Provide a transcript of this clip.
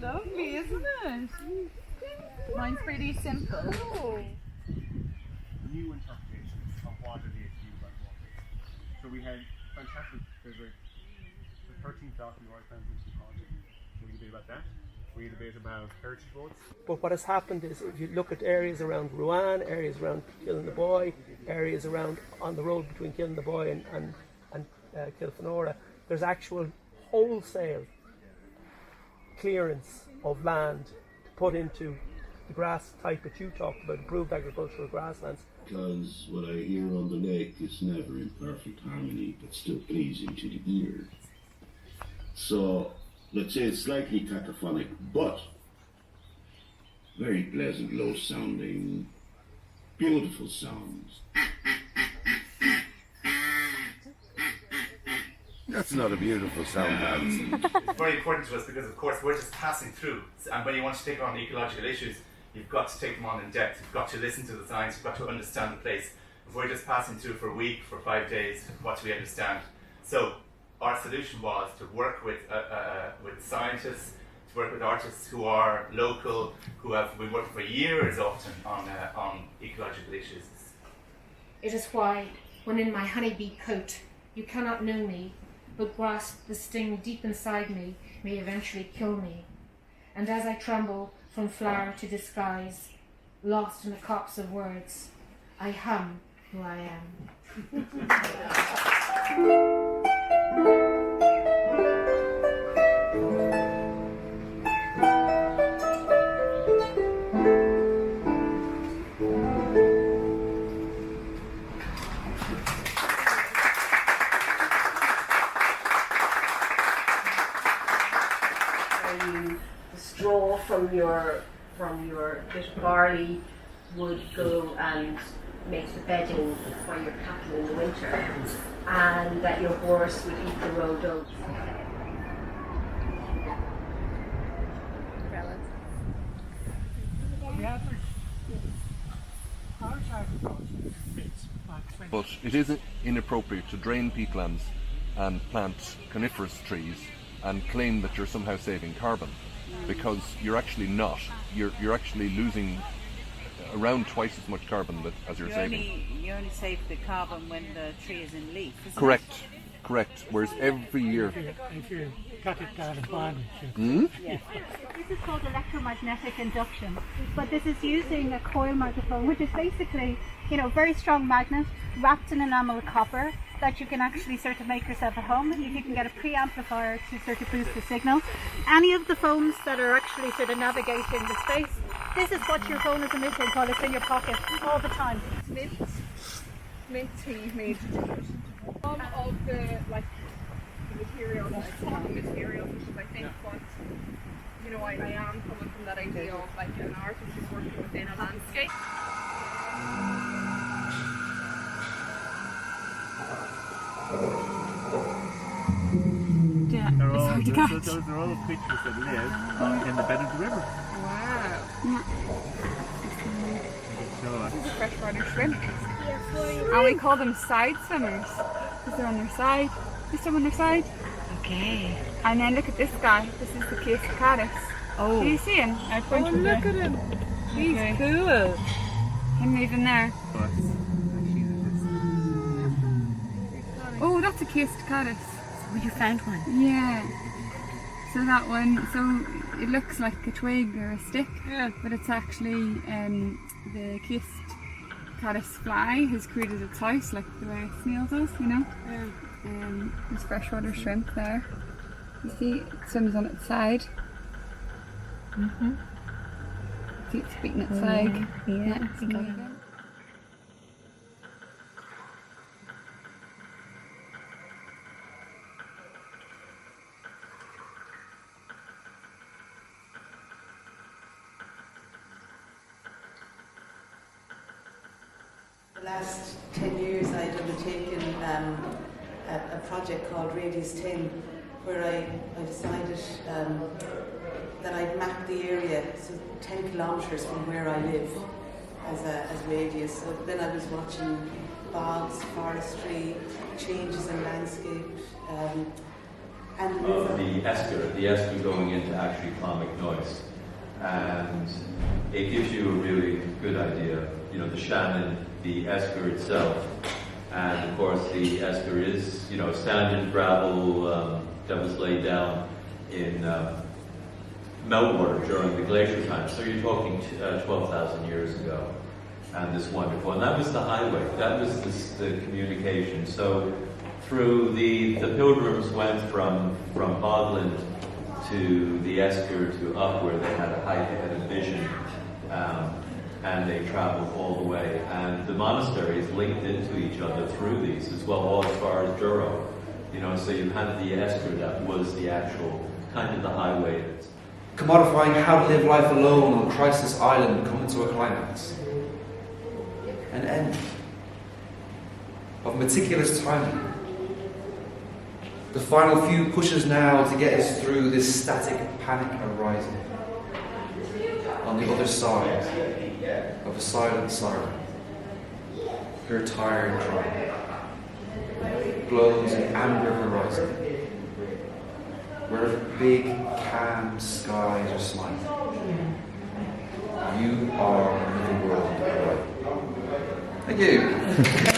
Lovely, isn't it? Mine's pretty simple. Oh. New interpretation of what it is to use that water. So we had fantastic, there's the 13th document Royal Foundation project. So we had a bit about that. We had a bit about heritage boats. But what has happened is, if you look at areas around Rouen, areas around Killaloe, areas around on the road between Killaloe and Kilfenora, there's actual wholesale clearance of land to put into the grass type that you talked about, improved agricultural grasslands. Because what I hear on the lake is never in perfect harmony, but still pleasing to the ear. So, let's say it's slightly cacophonic, but very pleasant, low-sounding, beautiful sounds. That's not a beautiful sound, lads. It's very important to us because, of course, we're just passing through. And when you want to take on ecological issues, you've got to take them on in depth. You've got to listen to the science. You've got to understand the place. If we're just passing through for a week, for 5 days, what do we understand? So our solution was to work with scientists, to work with artists who are local, who have been working for years often on ecological issues. It is why, when in my honeybee coat, you cannot know me, but grasp the sting deep inside me may eventually kill me. And as I tremble from flower to disguise, lost in a copse of words, I hum who I am. The straw from your bit of barley would go and make the bedding for your cattle in the winter, and that your horse would eat the rolled oats. But it is inappropriate to drain peatlands and plant coniferous trees and claim that you're somehow saving carbon, because you're actually not. You're actually losing around twice as much carbon as you're saving. You only save the carbon when the tree is in leaf, isn't Correct. it? Correct. Whereas every year... If you cut it down and bind it. This is called electromagnetic induction, but this is using a coil microphone, which is basically, very strong magnet wrapped in enamel copper that you can actually sort of make yourself at home. You can get a preamplifier to sort of boost the signal. Any of the phones that are actually sort of navigating the space, this is what your phone is emitting while it's in your pocket all the time. Mint tea made some of the materials, which is I think what I am coming from, that idea of an artist who's working within a landscape. Yeah, Those are all pictures that live in the bed of the river. Wow. This is a freshwater shrimp. And we call them side swimmers because they're on their side. You swim on their side. Okay. And then look at this guy. This is the case caddis. Oh. Do you see him? Oh, look at him. He's cool. Him even there. Oh, that's a case caddis. Oh, you found one? Yeah. So that one, so it looks like a twig or a stick, but it's actually the kissed caddis fly has created its house like the way a snail does, there's freshwater shrimp there. You see, it swims on its side. See, it's beating its leg. Yeah, it's going. last 10 years I'd undertaken a project called Radius 10, where I decided that I'd map the area, so 10 kilometres from where I live as radius. So then I was watching bogs, forestry, changes in landscape. The esker going into actually Clonmacnoise, and it gives you a really good idea. You know, the Shannon, the esker itself, and of course the esker is, you know, sand and gravel that was laid down in meltwater during the glacier time. So you're talking 12,000 years ago, and this wonderful, and that was the highway. That was the communication. So through the pilgrims went from Bogland to the esker to up where they had a height, they had a vision, and they traveled all the way. And the monasteries linked into each other through these as well, all as far as Duro. You know, so you had the esker that was the actual kind of the highway. Commodifying how to live life alone on Crisis Island coming to a climax. An end of meticulous timing. The final few pushes now to get us through this static panic arising. On the other side of a silent siren, her tired drum glows an amber horizon, where big, calm skies are smiling. You are the world away. Thank you.